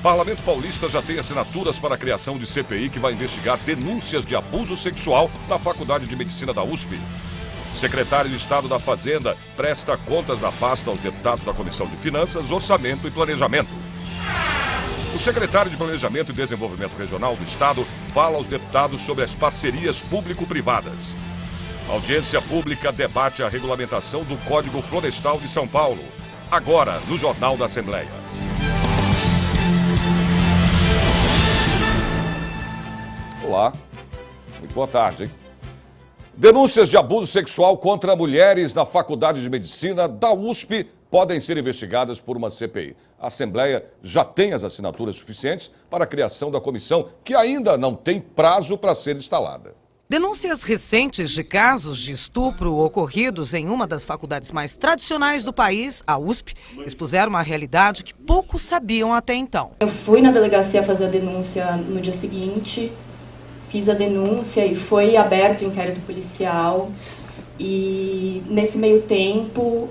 Parlamento Paulista já tem assinaturas para a criação de CPI que vai investigar denúncias de abuso sexual na Faculdade de Medicina da USP. Secretário de Estado da Fazenda presta contas da pasta aos deputados da Comissão de Finanças, Orçamento e Planejamento. O secretário de Planejamento e Desenvolvimento Regional do Estado fala aos deputados sobre as parcerias público-privadas. A audiência pública debate a regulamentação do Código Florestal de São Paulo. Agora, no Jornal da Assembleia. Olá, muito boa tarde, hein? Denúncias de abuso sexual contra mulheres na Faculdade de Medicina da USP podem ser investigadas por uma CPI. A Assembleia já tem as assinaturas suficientes para a criação da comissão, que ainda não tem prazo para ser instalada. Denúncias recentes de casos de estupro ocorridos em uma das faculdades mais tradicionais do país, a USP, expuseram uma realidade que poucos sabiam até então. Eu fui na delegacia fazer a denúncia no dia seguinte, fiz a denúncia e foi aberto o inquérito policial. E nesse meio tempo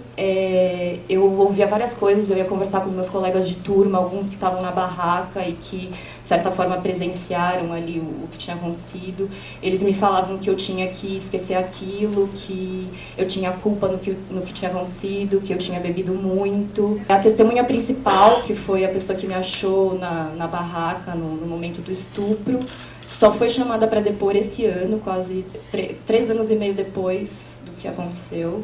eu ouvia várias coisas, eu ia conversar com os meus colegas de turma, alguns que estavam na barraca e que, de certa forma, presenciaram ali o que tinha acontecido. Eles me falavam que eu tinha que esquecer aquilo, que eu tinha culpa no que tinha acontecido, que eu tinha bebido muito. A testemunha principal, que foi a pessoa que me achou na barraca no momento do estupro, só foi chamada para depor esse ano, quase 3 anos e meio depois do que aconteceu.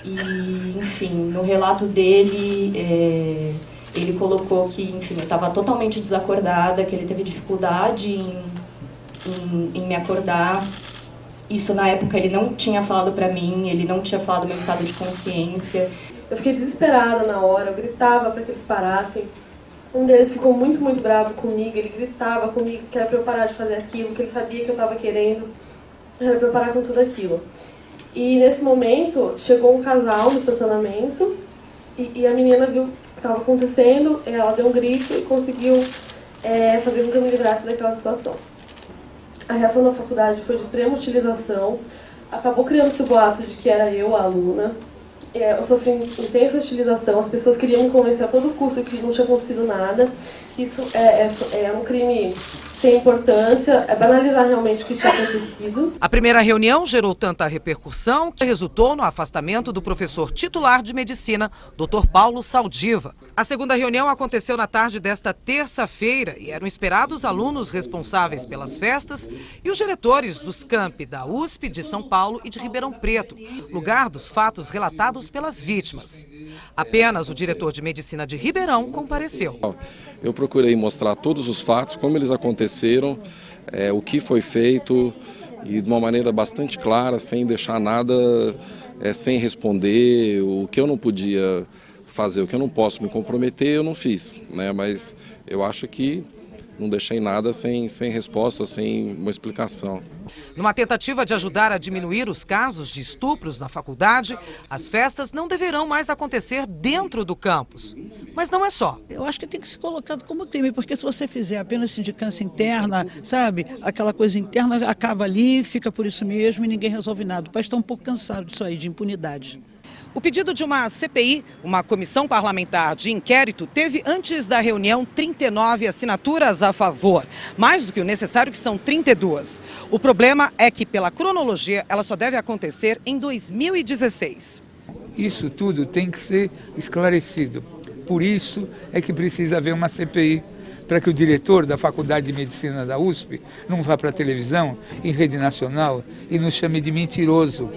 E, enfim, no relato dele, ele colocou que, enfim, eu estava totalmente desacordada, que ele teve dificuldade em me acordar. Isso, na época, ele não tinha falado para mim, ele não tinha falado do meu estado de consciência. Eu fiquei desesperada na hora, eu gritava para que eles parassem. Um deles ficou muito, muito bravo comigo, ele gritava comigo que era para eu parar de fazer aquilo, que ele sabia que eu estava querendo, era para eu parar com tudo aquilo. E nesse momento, chegou um casal no estacionamento e a menina viu o que estava acontecendo, ela deu um grito e conseguiu fazer com que eu me livrasse daquela situação. A reação da faculdade foi de extrema utilização, acabou criando-se o boato de que era eu, a aluna. Eu sofri intensa hostilização, as pessoas queriam me convencer a todo custo que não tinha acontecido nada. Isso é um crime sem importância, é banalizar realmente o que tinha acontecido. A primeira reunião gerou tanta repercussão que resultou no afastamento do professor titular de medicina, Dr. Paulo Saldiva. A segunda reunião aconteceu na tarde desta terça-feira e eram esperados alunos responsáveis pelas festas e os diretores dos campi da USP, de São Paulo e de Ribeirão Preto, lugar dos fatos relatados pelas vítimas. Apenas o diretor de medicina de Ribeirão compareceu. Eu procurei mostrar todos os fatos, como eles aconteceram, o que foi feito e de uma maneira bastante clara, sem deixar nada sem responder, o que eu não podia fazer, o que eu não posso me comprometer, eu não fiz, né? Mas eu acho que não deixei nada sem resposta, sem uma explicação. Numa tentativa de ajudar a diminuir os casos de estupros na faculdade, as festas não deverão mais acontecer dentro do campus. Mas não é só. Eu acho que tem que ser colocado como crime, porque se você fizer apenas sindicância interna, sabe, aquela coisa interna acaba ali, fica por isso mesmo e ninguém resolve nada. O país está um pouco cansado disso aí, de impunidade. O pedido de uma CPI, uma comissão parlamentar de inquérito, teve antes da reunião 39 assinaturas a favor, mais do que o necessário, que são 32. O problema é que, pela cronologia, ela só deve acontecer em 2016. Isso tudo tem que ser esclarecido. Por isso é que precisa haver uma CPI, para que o diretor da Faculdade de Medicina da USP não vá para a televisão, em rede nacional, e nos chame de mentiroso.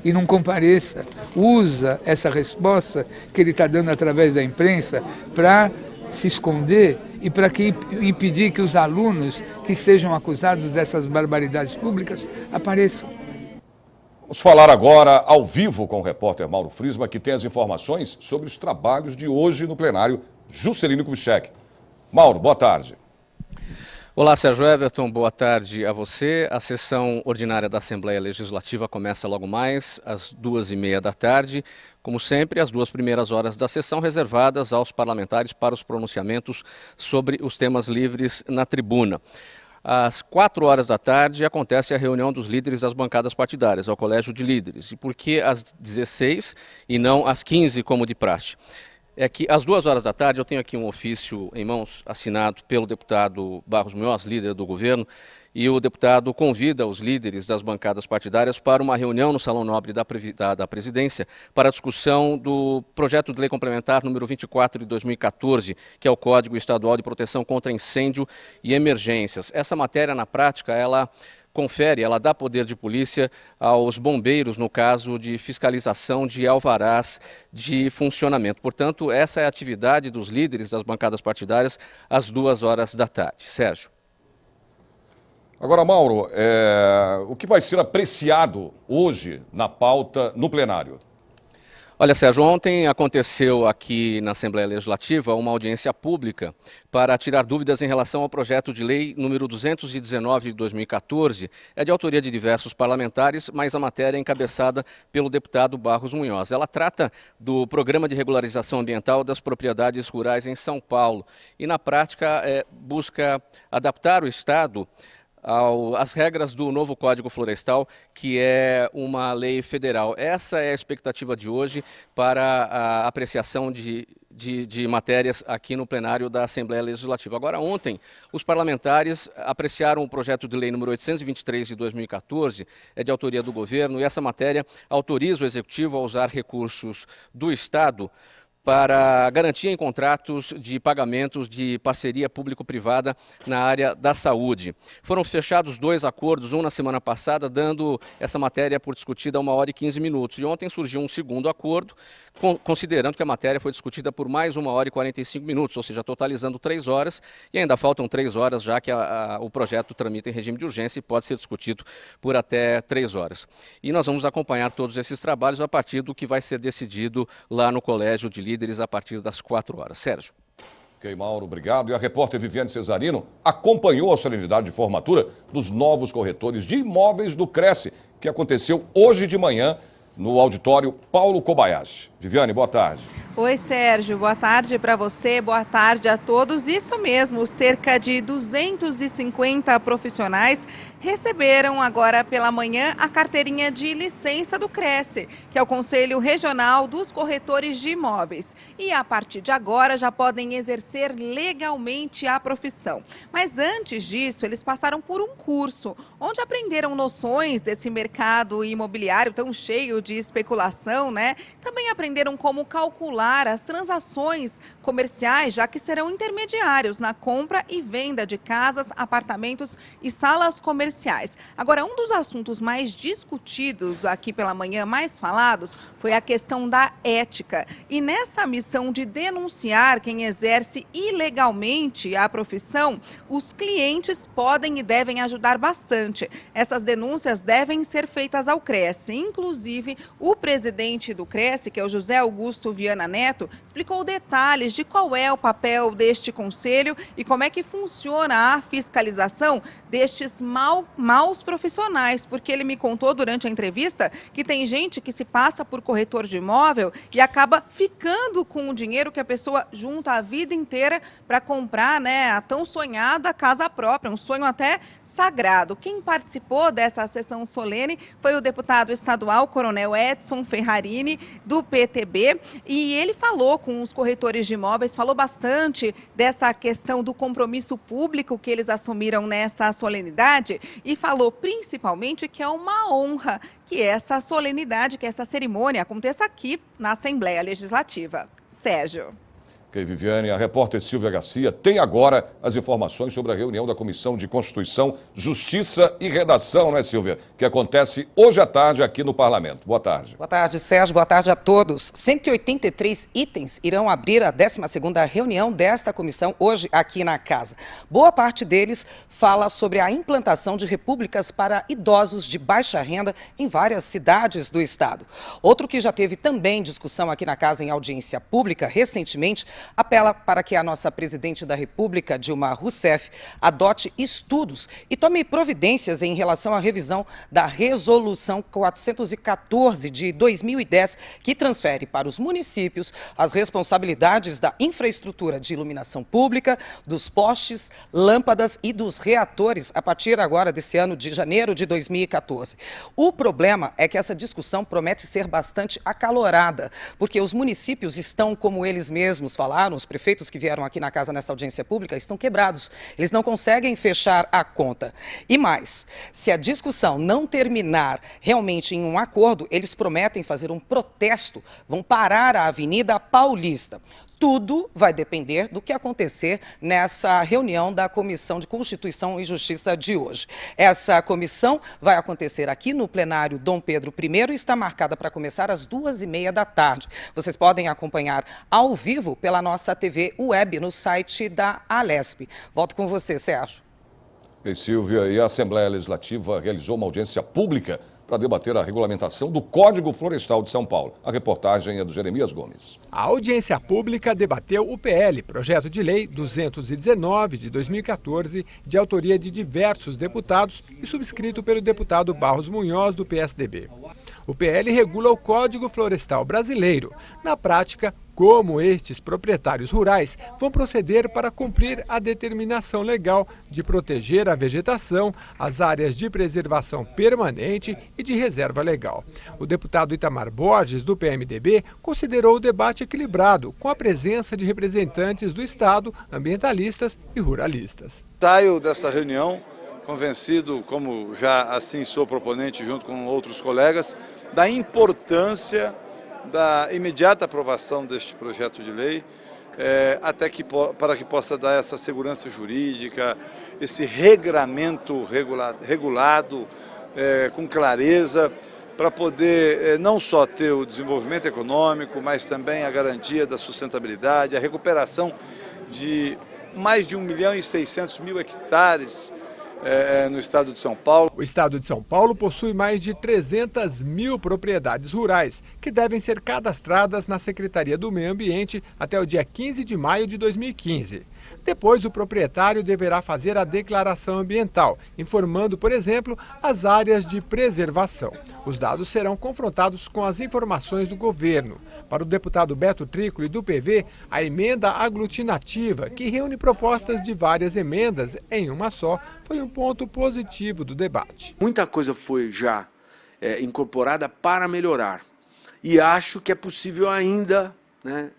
E não compareça, usa essa resposta que ele está dando através da imprensa para se esconder e para impedir que os alunos que sejam acusados dessas barbaridades públicas apareçam. Vamos falar agora ao vivo com o repórter Mauro Friesma, que tem as informações sobre os trabalhos de hoje no plenário Juscelino Kubitschek. Mauro, boa tarde. Olá, Sérgio Everton, boa tarde a você. A sessão ordinária da Assembleia Legislativa começa logo mais às 2h30 da tarde. Como sempre, as 2 primeiras horas da sessão reservadas aos parlamentares para os pronunciamentos sobre os temas livres na tribuna. Às 4 horas da tarde acontece a reunião dos líderes das bancadas partidárias, ao Colégio de Líderes. E por que às 16 e não às 15, como de praxe? é que às 2 horas da tarde eu tenho aqui um ofício em mãos assinado pelo deputado Barros Munhoz, líder do governo, e o deputado convida os líderes das bancadas partidárias para uma reunião no Salão Nobre da Presidência para a discussão do projeto de lei complementar número 24 de 2014, que é o Código Estadual de Proteção contra Incêndio e Emergências. Essa matéria, na prática, ela dá poder de polícia aos bombeiros no caso de fiscalização de alvarás de funcionamento. Portanto, essa é a atividade dos líderes das bancadas partidárias às 2 horas da tarde. Sérgio. Agora, Mauro, o que vai ser apreciado hoje na pauta no plenário? Olha, Sérgio, ontem aconteceu aqui na Assembleia Legislativa uma audiência pública para tirar dúvidas em relação ao projeto de lei número 219 de 2014. É de autoria de diversos parlamentares, mas a matéria é encabeçada pelo deputado Barros Munhoz. Ela trata do Programa de Regularização Ambiental das Propriedades Rurais em São Paulo e, na prática, busca adaptar o Estado às regras do novo Código Florestal, que é uma lei federal. Essa é a expectativa de hoje para a apreciação de matérias aqui no plenário da Assembleia Legislativa. Agora, ontem, os parlamentares apreciaram o projeto de lei número 823 de 2014, é de autoria do governo, e essa matéria autoriza o Executivo a usar recursos do Estado para garantia em contratos de pagamentos de parceria público-privada na área da saúde. Foram fechados 2 acordos, um na semana passada, dando essa matéria por discutida a 1 hora e 15 minutos. E ontem surgiu um segundo acordo, considerando que a matéria foi discutida por mais 1 hora e 45 minutos, ou seja, totalizando 3 horas, e ainda faltam 3 horas, já que o projeto tramita em regime de urgência e pode ser discutido por até 3 horas. E nós vamos acompanhar todos esses trabalhos a partir do que vai ser decidido lá no Colégio de Líderes a partir das 4 horas. Sérgio. Ok, Mauro, obrigado. E a repórter Viviane Cesarino acompanhou a solenidade de formatura dos novos corretores de imóveis do Cresce, que aconteceu hoje de manhã no auditório Paulo Kobayashi. Viviane, boa tarde. Oi, Sérgio. Boa tarde para você, boa tarde a todos. Isso mesmo, cerca de 250 profissionais receberam agora pela manhã a carteirinha de licença do Cresce, que é o Conselho Regional dos Corretores de Imóveis. E a partir de agora já podem exercer legalmente a profissão. Mas antes disso, eles passaram por um curso, onde aprenderam noções desse mercado imobiliário tão cheio de especulação, né? Também aprenderam como calcular as transações comerciais, já que serão intermediários na compra e venda de casas, apartamentos e salas comerciais. Agora, um dos assuntos mais discutidos aqui pela manhã, mais falados, foi a questão da ética. E nessa missão de denunciar quem exerce ilegalmente a profissão, os clientes podem e devem ajudar bastante. Essas denúncias devem ser feitas ao Cresce. Inclusive, o presidente do Cresce, que é o José Augusto Viana Neto, explicou detalhes de qual é o papel deste conselho e como é que funciona a fiscalização destes maus profissionais, porque ele me contou durante a entrevista que tem gente que se passa por corretor de imóvel e acaba ficando com o dinheiro que a pessoa junta a vida inteira para comprar, né, a tão sonhada casa própria, um sonho até sagrado. Quem participou dessa sessão solene foi o deputado estadual Coronel Edson Ferrarini, do PTB, e ele falou com os corretores de imóveis, falou bastante dessa questão do compromisso público que eles assumiram nessa solenidade e falou principalmente que é uma honra que essa solenidade, que essa cerimônia aconteça aqui na Assembleia Legislativa. Sérgio. Ok, Viviane, a repórter Silvia Garcia tem agora as informações sobre a reunião da Comissão de Constituição, Justiça e Redação, né, Silvia? Que acontece hoje à tarde aqui no Parlamento. Boa tarde. Boa tarde, Sérgio. Boa tarde a todos. 183 itens irão abrir a 12ª reunião desta comissão hoje aqui na casa. Boa parte deles fala sobre a implantação de repúblicas para idosos de baixa renda em várias cidades do estado. Outro que já teve também discussão aqui na casa em audiência pública recentemente apela para que a nossa presidente da República, Dilma Rousseff, adote estudos e tome providências em relação à revisão da Resolução 414 de 2010, que transfere para os municípios as responsabilidades da infraestrutura de iluminação pública, dos postes, lâmpadas e dos reatores a partir agora desse ano de janeiro de 2014. O problema é que essa discussão promete ser bastante acalorada, porque os municípios estão, como eles mesmos falaram, os prefeitos que vieram aqui na casa nessa audiência pública, estão quebrados. Eles não conseguem fechar a conta. E mais, se a discussão não terminar realmente em um acordo, eles prometem fazer um protesto, vão parar a Avenida Paulista. Tudo vai depender do que acontecer nessa reunião da Comissão de Constituição e Justiça de hoje. Essa comissão vai acontecer aqui no plenário Dom Pedro I e está marcada para começar às 2h30 da tarde. Vocês podem acompanhar ao vivo pela nossa TV web no site da Alesp. Volto com você, Sérgio. E Silvia, e a Assembleia Legislativa realizou uma audiência pública para debater a regulamentação do Código Florestal de São Paulo. A reportagem é do Jeremias Gomes. A audiência pública debateu o PL, Projeto de Lei 219 de 2014, de autoria de diversos deputados e subscrito pelo deputado Barros Munhoz, do PSDB. O PL regula o Código Florestal brasileiro. Na prática, como estes proprietários rurais vão proceder para cumprir a determinação legal de proteger a vegetação, as áreas de preservação permanente e de reserva legal. O deputado Itamar Borges, do PMDB, considerou o debate equilibrado, com a presença de representantes do Estado, ambientalistas e ruralistas. Saio dessa reunião convencido, como já assim sou proponente junto com outros colegas, da importância da imediata aprovação deste projeto de lei, para que possa dar essa segurança jurídica, esse regramento regulado, com clareza, para poder não só ter o desenvolvimento econômico, mas também a garantia da sustentabilidade, a recuperação de mais de 1.600.000 hectares no estado de São Paulo. O estado de São Paulo possui mais de 300.000 propriedades rurais, que devem ser cadastradas na Secretaria do Meio Ambiente até o dia 15 de maio de 2015. Depois, o proprietário deverá fazer a declaração ambiental, informando, por exemplo, as áreas de preservação. Os dados serão confrontados com as informações do governo. Para o deputado Beto Trícoli, do PV, a emenda aglutinativa, que reúne propostas de várias emendas em uma só, foi um ponto positivo do debate. Muita coisa foi já incorporada para melhorar. E acho que é possível ainda, né,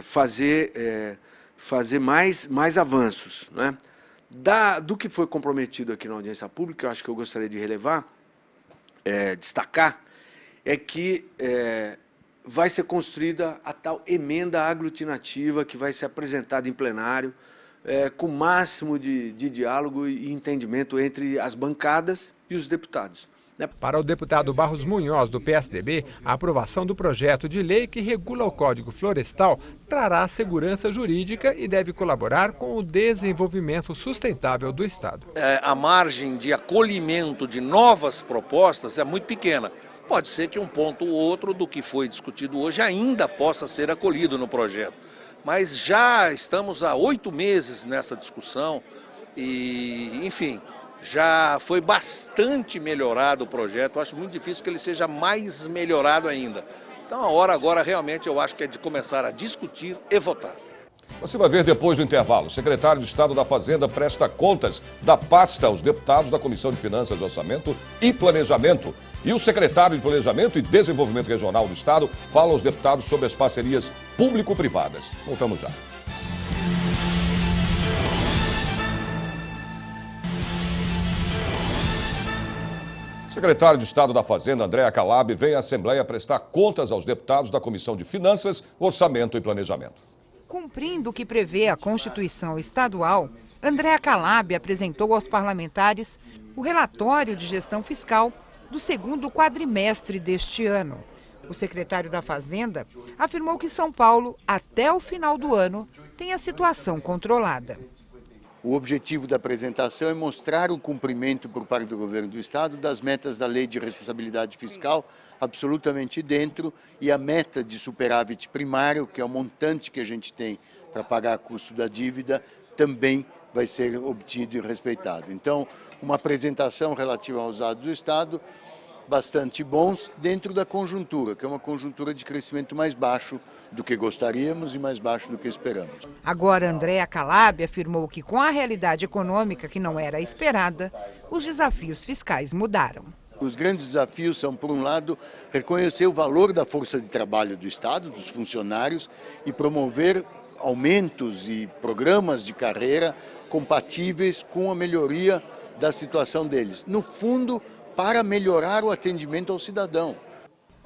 fazer mais avanços, né? Do que foi comprometido aqui na audiência pública, eu acho que eu gostaria de relevar, destacar, é que vai ser construída a tal emenda aglutinativa que vai ser apresentada em plenário, com o máximo de diálogo e entendimento entre as bancadas e os deputados. Para o deputado Barros Munhoz, do PSDB, a aprovação do projeto de lei que regula o Código Florestal trará segurança jurídica e deve colaborar com o desenvolvimento sustentável do Estado. A margem de acolhimento de novas propostas é muito pequena. Pode ser que um ponto ou outro do que foi discutido hoje ainda possa ser acolhido no projeto. Mas já estamos há 8 meses nessa discussão e, enfim, já foi bastante melhorado o projeto. Eu acho muito difícil que ele seja mais melhorado ainda. Então a hora agora realmente eu acho que é de começar a discutir e votar. Você vai ver depois do intervalo. O secretário de Estado da Fazenda presta contas da pasta aos deputados da Comissão de Finanças, Orçamento e Planejamento. E o secretário de Planejamento e Desenvolvimento Regional do Estado fala aos deputados sobre as parcerias público-privadas. Voltamos já. O secretário de Estado da Fazenda, Andréa Calab, vem à Assembleia prestar contas aos deputados da Comissão de Finanças, Orçamento e Planejamento. Cumprindo o que prevê a Constituição Estadual, Andréa Calab apresentou aos parlamentares o relatório de gestão fiscal do segundo quadrimestre deste ano. O secretário da Fazenda afirmou que São Paulo, até o final do ano, tem a situação controlada. O objetivo da apresentação é mostrar o cumprimento por parte do governo do Estado das metas da Lei de Responsabilidade Fiscal, absolutamente dentro, e a meta de superávit primário, que é o montante que a gente tem para pagar o custo da dívida, também vai ser obtido e respeitado. Então, uma apresentação relativa aos dados do Estado, bastante bons dentro da conjuntura, que é uma conjuntura de crescimento mais baixo do que gostaríamos e mais baixo do que esperamos. Agora, Andréa Calab afirmou que com a realidade econômica que não era esperada, os desafios fiscais mudaram. Os grandes desafios são, por um lado, reconhecer o valor da força de trabalho do Estado, dos funcionários, e promover aumentos e programas de carreira compatíveis com a melhoria da situação deles. No fundo, para melhorar o atendimento ao cidadão.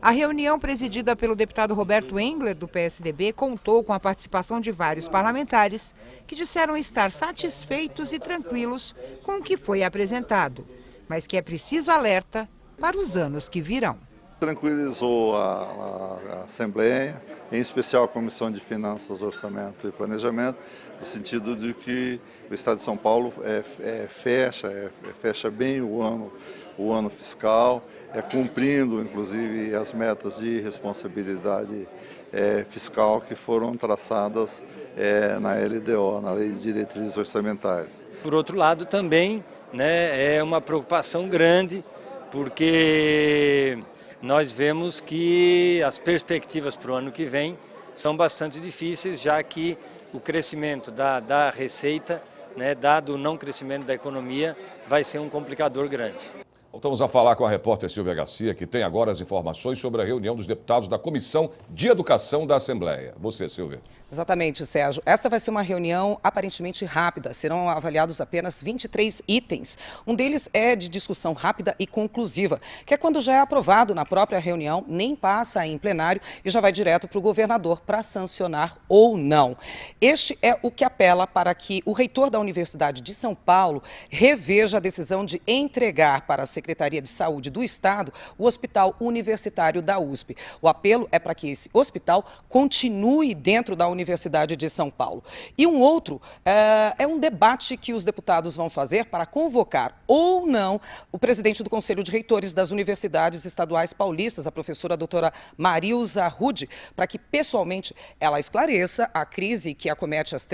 A reunião presidida pelo deputado Roberto Engler, do PSDB, contou com a participação de vários parlamentares que disseram estar satisfeitos e tranquilos com o que foi apresentado, mas que é preciso alerta para os anos que virão. Tranquilizou a Assembleia, em especial a Comissão de Finanças, Orçamento e Planejamento, no sentido de que o Estado de São Paulo fecha bem o ano fiscal, cumprindo inclusive as metas de responsabilidade fiscal que foram traçadas na LDO, na Lei de Diretrizes Orçamentárias. Por outro lado, também é uma preocupação grande, porque nós vemos que as perspectivas para o ano que vem são bastante difíceis, já que o crescimento da receita, dado o não crescimento da economia, vai ser um complicador grande. Voltamos a falar com a repórter Silvia Garcia, que tem agora as informações sobre a reunião dos deputados da Comissão de Educação da Assembleia. Você, Silvia. Exatamente, Sérgio. Esta vai ser uma reunião aparentemente rápida. Serão avaliados apenas 23 itens. Um deles é de discussão rápida e conclusiva, que é quando já é aprovado na própria reunião, nem passa em plenário e já vai direto para o governador para sancionar ou não. Este é o que apela para que o reitor da Universidade de São Paulo reveja a decisão de entregar para a Secretaria de Saúde do Estado o Hospital Universitário da USP. O apelo é para que esse hospital continue dentro da Universidade de São Paulo. E um outro é um debate que os deputados vão fazer para convocar ou não o presidente do Conselho de Reitores das Universidades Estaduais Paulistas, a professora doutora Marilza Rude, para que pessoalmente ela esclareça a crise que acomete as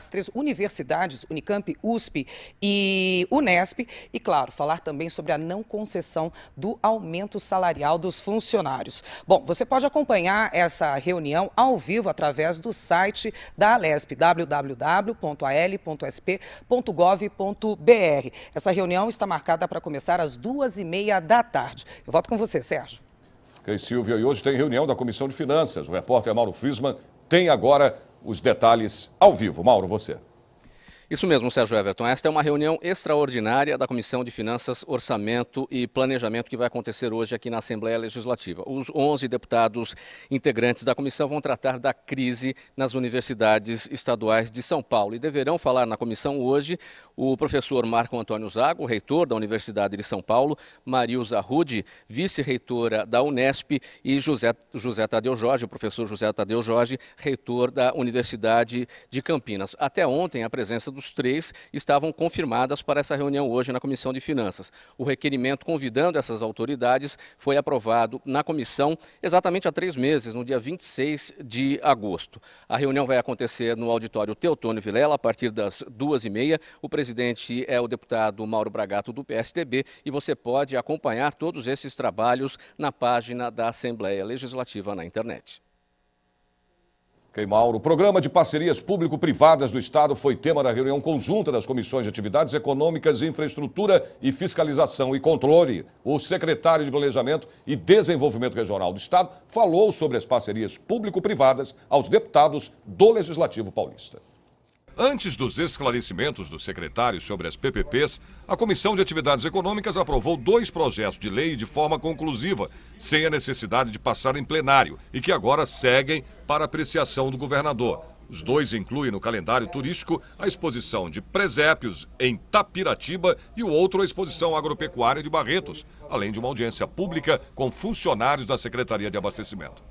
três universidades, Unicamp, USP e Unesp, e, claro, falar também sobre a não concessão do aumento salarial dos funcionários. Bom, você pode acompanhar essa reunião ao vivo através do site da Alesp, www.al.sp.gov.br. Essa reunião está marcada para começar às 2h30 da tarde. Eu volto com você, Sérgio. Ok, Silvia, e hoje tem reunião da Comissão de Finanças. O repórter Mauro Friesman tem agora os detalhes ao vivo. Mauro, você. Isso mesmo, Sérgio Everton. Esta é uma reunião extraordinária da Comissão de Finanças, Orçamento e Planejamento que vai acontecer hoje aqui na Assembleia Legislativa. Os 11 deputados integrantes da comissão vão tratar da crise nas universidades estaduais de São Paulo e deverão falar na comissão hoje o professor Marco Antônio Zago, reitor da Universidade de São Paulo, Marilza Rude, vice-reitora da Unesp, e José Tadeu Jorge, o professor José Tadeu Jorge, reitor da Universidade de Campinas. Até ontem, a presença dos três estavam confirmadas para essa reunião hoje na Comissão de Finanças. O requerimento convidando essas autoridades foi aprovado na comissão exatamente há 3 meses, no dia 26 de agosto. A reunião vai acontecer no auditório Teotônio Vilela a partir das 2h30. O presidente é o deputado Mauro Bragato, do PSDB, e você pode acompanhar todos esses trabalhos na página da Assembleia Legislativa na internet. Ok, Mauro. O programa de parcerias público-privadas do Estado foi tema da reunião conjunta das Comissões de Atividades Econômicas, Infraestrutura e Fiscalização e Controle. O secretário de Planejamento e Desenvolvimento Regional do Estado falou sobre as parcerias público-privadas aos deputados do Legislativo Paulista. Antes dos esclarecimentos do secretário sobre as PPPs, a Comissão de Atividades Econômicas aprovou 2 projetos de lei de forma conclusiva, sem a necessidade de passar em plenário, e que agora seguem para apreciação do governador. Os 2 incluem no calendário turístico a exposição de presépios em Tapiratiba e o outro a exposição agropecuária de Barretos, além de uma audiência pública com funcionários da Secretaria de Abastecimento.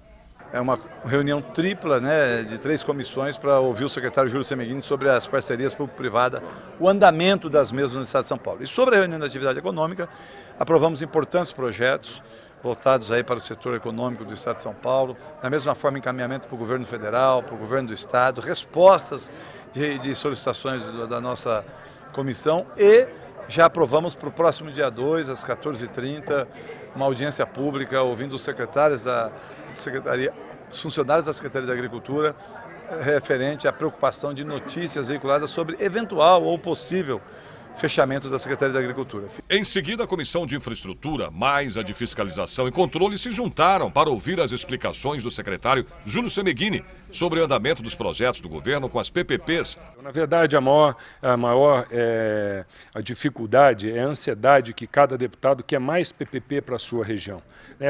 é uma reunião tripla, né, de 3 comissões para ouvir o secretário Júlio Semeghini sobre as parcerias público-privada, o andamento das mesmas no Estado de São Paulo. E sobre a reunião da atividade econômica, aprovamos importantes projetos voltados aí para o setor econômico do Estado de São Paulo, da mesma forma encaminhamento para o governo federal, para o governo do Estado, respostas de solicitações da nossa comissão e já aprovamos para o próximo dia 2, às 14h30, uma audiência pública ouvindo os secretários da Secretaria, os funcionários da Secretaria da Agricultura, referente à preocupação de notícias veiculadas sobre eventual ou possível fechamento da Secretaria da Agricultura. Em seguida, a Comissão de Infraestrutura, mais a de Fiscalização e Controle se juntaram para ouvir as explicações do secretário Júlio Semeghini sobre o andamento dos projetos do governo com as PPPs. Na verdade, a dificuldade é a ansiedade que cada deputado quer mais PPP para a sua região.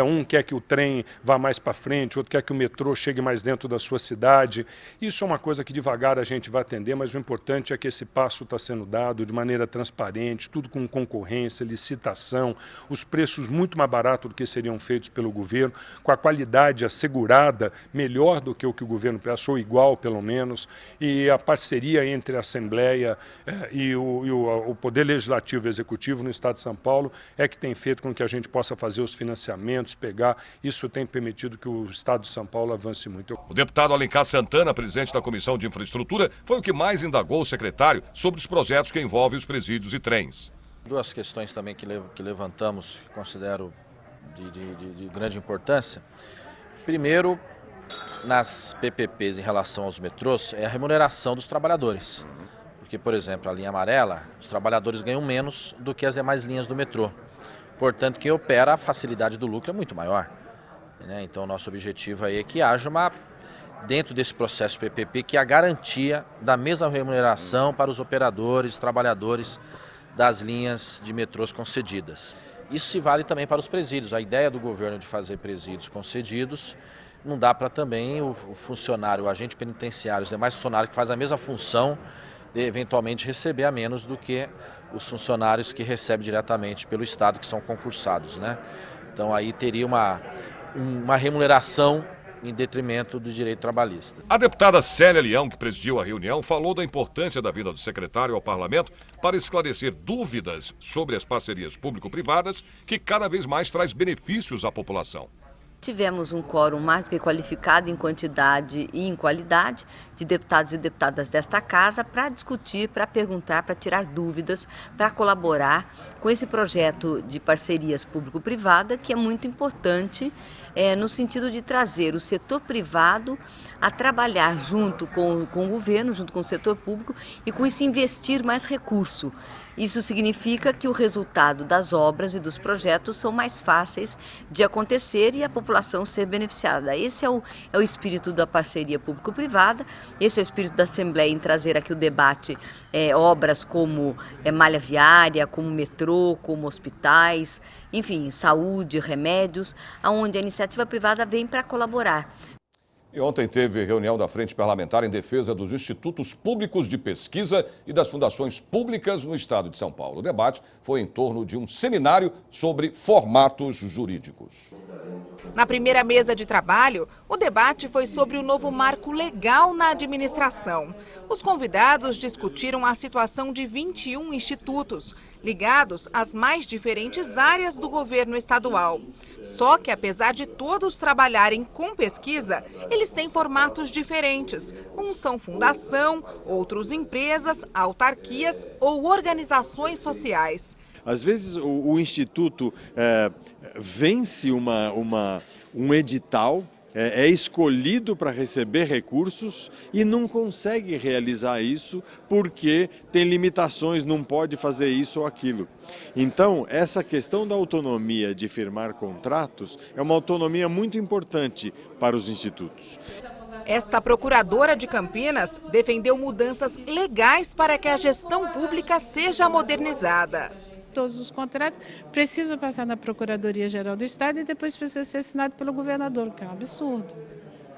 Um quer que o trem vá mais para frente, outro quer que o metrô chegue mais dentro da sua cidade. Isso é uma coisa que devagar a gente vai atender, mas o importante é que esse passo está sendo dado de maneira transparente, tudo com concorrência, licitação, os preços muito mais baratos do que seriam feitos pelo governo, com a qualidade assegurada, melhor do que o governo presta, ou igual pelo menos, e a parceria entre a Assembleia e o Poder Legislativo e Executivo no Estado de São Paulo é que tem feito com que a gente possa fazer os financiamentos, isso tem permitido que o Estado de São Paulo avance muito. O deputado Alencar Santana, presidente da Comissão de Infraestrutura, foi o que mais indagou o secretário sobre os projetos que envolvem os presídios e trens. 2 questões também que levantamos, que considero de grande importância. Primeiro, nas PPPs em relação aos metrôs, é a remuneração dos trabalhadores. Porque, por exemplo, a linha amarela, os trabalhadores ganham menos do que as demais linhas do metrô. Portanto, quem opera, a facilidade do lucro é muito maior. Então, nosso objetivo aí é que haja dentro desse processo PPP, que a garantia da mesma remuneração para os operadores, trabalhadores das linhas de metrôs concedidas. Isso se vale também para os presídios. A ideia do governo de fazer presídios concedidos, não dá para também o funcionário, o agente penitenciário, os demais funcionários que fazem a mesma função, de eventualmente receber a menos do que os funcionários que recebem diretamente pelo Estado, que são concursados, Então aí teria uma remuneração em detrimento do direito trabalhista. A deputada Célia Leão, que presidiu a reunião, falou da importância da vinda do secretário ao parlamento para esclarecer dúvidas sobre as parcerias público-privadas, que cada vez mais traz benefícios à população. Tivemos um quórum mais do que qualificado em quantidade e em qualidade de deputados e deputadas desta casa para discutir, para perguntar, para tirar dúvidas, para colaborar com esse projeto de parcerias público-privada, que é muito importante no sentido de trazer o setor privado a trabalhar junto com o governo, junto com o setor público e com isso investir mais recurso. Isso significa que o resultado das obras e dos projetos são mais fáceis de acontecer e a população ser beneficiada. Esse é o espírito da parceria público-privada, esse é o espírito da Assembleia em trazer aqui o debate, obras como malha viária, como metrô, como hospitais, enfim, saúde, remédios, onde a iniciativa privada vem para colaborar. E ontem teve reunião da Frente Parlamentar em defesa dos institutos públicos de pesquisa e das fundações públicas no estado de São Paulo. O debate foi em torno de um seminário sobre formatos jurídicos. Na primeira mesa de trabalho, o debate foi sobre o novo marco legal na administração. Os convidados discutiram a situação de 21 institutos, ligados às mais diferentes áreas do governo estadual. Só que, apesar de todos trabalharem com pesquisa, eles têm formatos diferentes. Uns são fundação, outros empresas, autarquias ou organizações sociais. Às vezes o Instituto vence um edital, é escolhido para receber recursos e não consegue realizar isso porque tem limitações, não pode fazer isso ou aquilo. Então, essa questão da autonomia de firmar contratos é uma autonomia muito importante para os institutos. Esta procuradora de Campinas defendeu mudanças legais para que a gestão pública seja modernizada. Todos os contratos precisam passar na Procuradoria-Geral do Estado e depois precisa ser assinado pelo governador, o que é um absurdo.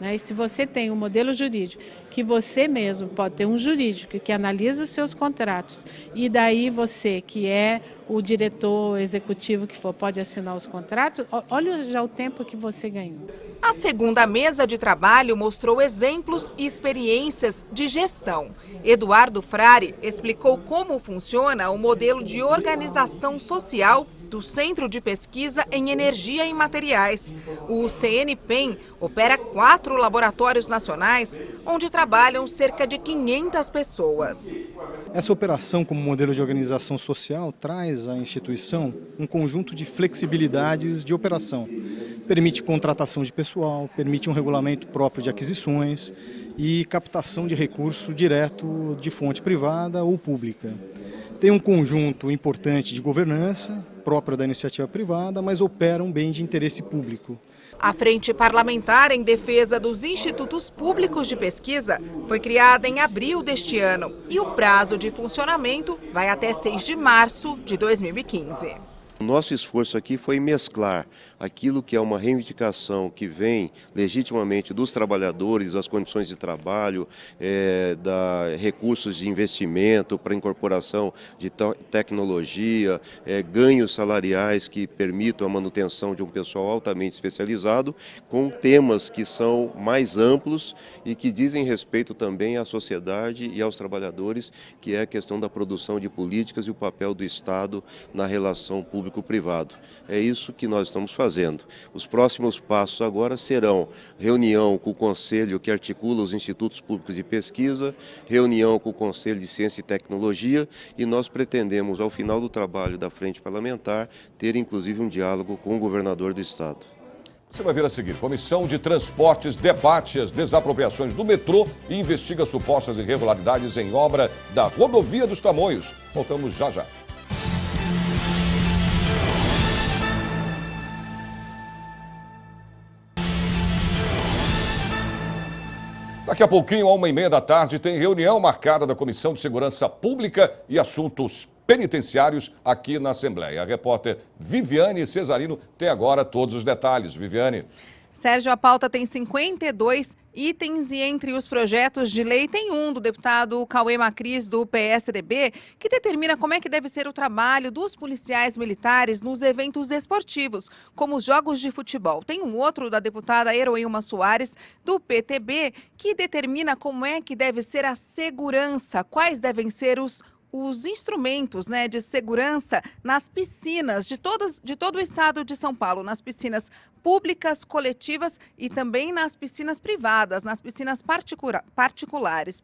né? E se você tem um modelo jurídico, que você mesmo pode ter um jurídico que analisa os seus contratos, e daí você, que é o diretor executivo que for, pode assinar os contratos, olha já o tempo que você ganhou. A segunda mesa de trabalho mostrou exemplos e experiências de gestão. Eduardo Frari explicou como funciona o modelo de organização social do Centro de Pesquisa em Energia e Materiais. O CNPEM opera 4 laboratórios nacionais, onde trabalham cerca de 500 pessoas. Essa operação como modelo de organização social traz à instituição um conjunto de flexibilidades de operação. Permite contratação de pessoal, permite um regulamento próprio de aquisições e captação de recurso direto de fonte privada ou pública. Tem um conjunto importante de governança, própria da iniciativa privada, mas opera um bem de interesse público. A Frente Parlamentar em Defesa dos Institutos Públicos de Pesquisa foi criada em abril deste ano e o prazo de funcionamento vai até 6 de março de 2015. O nosso esforço aqui foi mesclar aquilo que é uma reivindicação que vem legitimamente dos trabalhadores, das condições de trabalho, recursos de investimento para incorporação de tecnologia, ganhos salariais que permitam a manutenção de um pessoal altamente especializado, com temas que são mais amplos e que dizem respeito também à sociedade e aos trabalhadores, que é a questão da produção de políticas e o papel do Estado na relação público-privado. É isso que nós estamos fazendo. Os próximos passos agora serão reunião com o Conselho que articula os institutos públicos de pesquisa, reunião com o Conselho de Ciência e Tecnologia, e nós pretendemos, ao final do trabalho da Frente Parlamentar, ter inclusive um diálogo com o governador do Estado. Você vai ver a seguir: Comissão de Transportes debate as desapropriações do metrô e investiga supostas irregularidades em obra da Rodovia dos Tamoios. Voltamos já já. Daqui a pouquinho, à 1h30 da tarde, tem reunião marcada da Comissão de Segurança Pública e Assuntos Penitenciários aqui na Assembleia. A repórter Viviane Cesarino tem agora todos os detalhes. Viviane. Sérgio, a pauta tem 52 itens e entre os projetos de lei tem um do deputado Cauê Macris, do PSDB, que determina como é que deve ser o trabalho dos policiais militares nos eventos esportivos, como os jogos de futebol. Tem um outro da deputada Heroilma Soares, do PTB, que determina como é que deve ser a segurança, quais devem ser os instrumentos, né, de segurança nas piscinas de todo o estado de São Paulo, nas piscinas públicas, coletivas e também nas piscinas privadas, nas piscinas particulares.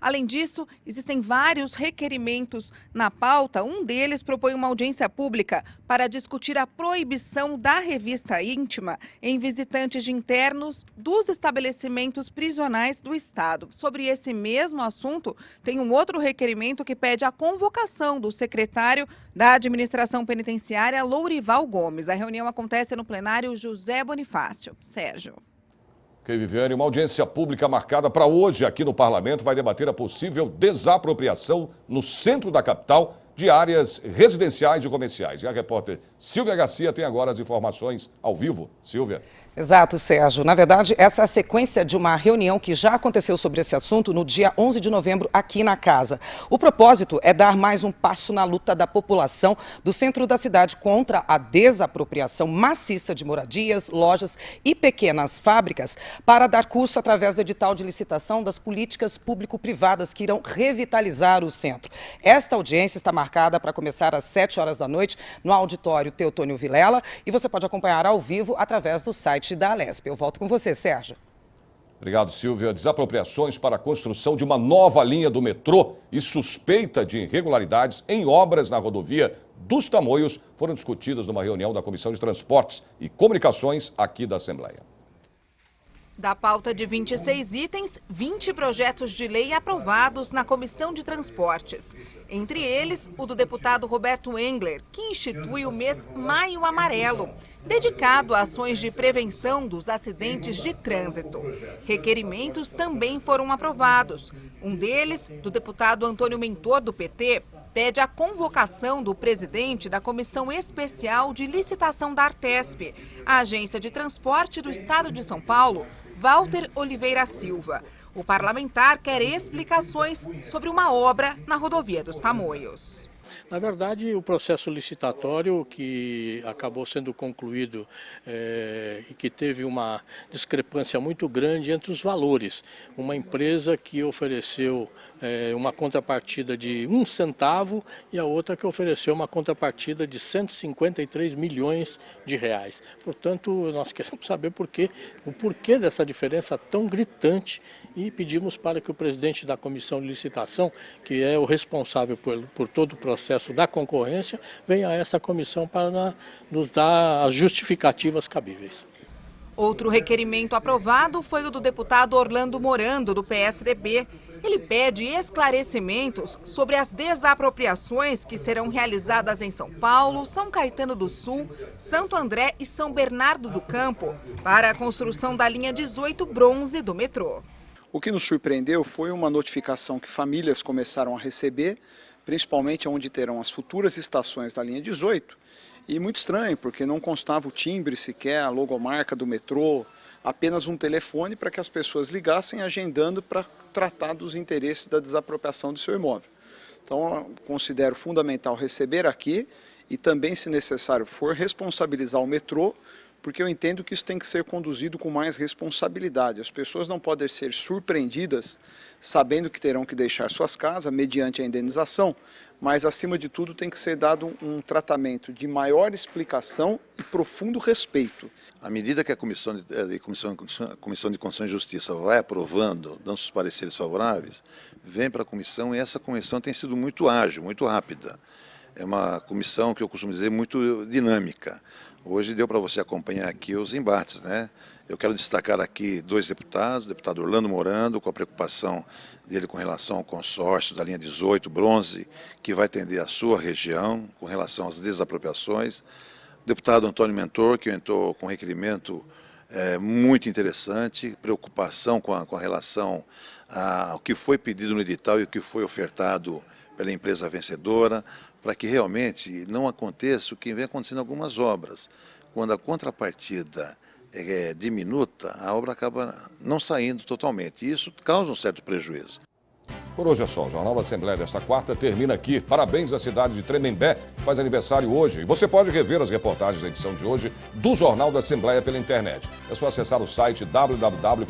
Além disso, existem vários requerimentos na pauta. Um deles propõe uma audiência pública para discutir a proibição da revista íntima em visitantes de internos dos estabelecimentos prisionais do estado. Sobre esse mesmo assunto, tem um outro requerimento que pede a convocação do secretário da Administração Penitenciária, Lourival Gomes. A reunião acontece no plenário José Bonifácio. Sérgio. Ok, Viviane, uma audiência pública marcada para hoje aqui no Parlamento vai debater a possível desapropriação no centro da capital de áreas residenciais e comerciais. E a repórter Silvia Garcia tem agora as informações ao vivo. Silvia. Exato, Sérgio. Na verdade, essa é a sequência de uma reunião que já aconteceu sobre esse assunto no dia 11 de novembro aqui na casa. O propósito é dar mais um passo na luta da população do centro da cidade contra a desapropriação maciça de moradias, lojas e pequenas fábricas para dar curso através do edital de licitação das políticas público-privadas que irão revitalizar o centro. Esta audiência está marcada para começar às 7 horas da noite no auditório Teotônio Vilela e você pode acompanhar ao vivo através do site da Alesp. Eu volto com você, Sérgio. Obrigado, Silvia. Desapropriações para a construção de uma nova linha do metrô e suspeita de irregularidades em obras na rodovia dos Tamoios foram discutidas numa reunião da Comissão de Transportes e Comunicações aqui da Assembleia. Da pauta de 26 itens, 20 projetos de lei aprovados na Comissão de Transportes. Entre eles, o do deputado Roberto Engler, que institui o mês Maio Amarelo, dedicado a ações de prevenção dos acidentes de trânsito. Requerimentos também foram aprovados. Um deles, do deputado Antônio Mentor, do PT, pede a convocação do presidente da Comissão Especial de Licitação da Artesp. A Agência de Transporte do Estado de São Paulo Walter Oliveira Silva. O parlamentar quer explicações sobre uma obra na rodovia dos Tamoios. Na verdade, o processo licitatório que acabou sendo concluído e que teve uma discrepância muito grande entre os valores. Uma empresa que ofereceu uma contrapartida de 1 centavo e a outra que ofereceu uma contrapartida de 153 milhões de reais. Portanto, nós queremos saber o porquê dessa diferença tão gritante e pedimos para que o presidente da comissão de licitação, que é o responsável por todo o processo da concorrência, venha a essa comissão para nos dar as justificativas cabíveis. Outro requerimento aprovado foi o do deputado Orlando Morando, do PSDB. Ele pede esclarecimentos sobre as desapropriações que serão realizadas em São Paulo, São Caetano do Sul, Santo André e São Bernardo do Campo para a construção da linha 18 bronze do metrô. O que nos surpreendeu foi uma notificação que famílias começaram a receber, principalmente onde terão as futuras estações da linha 18, e muito estranho, porque não constava o timbre sequer, a logomarca do metrô, apenas um telefone para que as pessoas ligassem agendando para tratar dos interesses da desapropriação do seu imóvel. Então, eu considero fundamental receber aqui e também, se necessário for, responsabilizar o metrô, porque eu entendo que isso tem que ser conduzido com mais responsabilidade. As pessoas não podem ser surpreendidas sabendo que terão que deixar suas casas mediante a indenização, mas acima de tudo tem que ser dado um tratamento de maior explicação e profundo respeito. À medida que a Comissão de Constituição e Justiça vai aprovando, dando seus pareceres favoráveis, vem para a comissão e essa comissão tem sido muito ágil, muito rápida. É uma comissão que eu costumo dizer muito dinâmica. Hoje deu para você acompanhar aqui os embates, né? Eu quero destacar aqui 2 deputados, o deputado Orlando Morando, com a preocupação dele com relação ao consórcio da linha 18 bronze, que vai atender a sua região, com relação às desapropriações. O deputado Antônio Mentor, que entrou com um requerimento muito interessante, preocupação com a relação ao que foi pedido no edital e o que foi ofertado pela empresa vencedora, para que realmente não aconteça o que vem acontecendo em algumas obras. Quando a contrapartida é diminuta, a obra acaba não saindo totalmente. E isso causa um certo prejuízo. Por hoje é só. O Jornal da Assembleia desta quarta termina aqui. Parabéns à cidade de Tremembé, que faz aniversário hoje. E você pode rever as reportagens da edição de hoje do Jornal da Assembleia pela internet. É só acessar o site www.al.sp.gov.br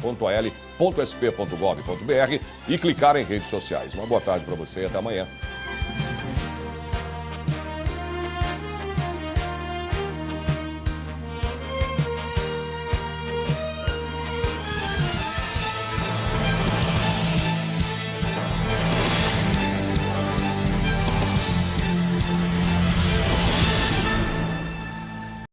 e clicar em redes sociais. Uma boa tarde para você e até amanhã.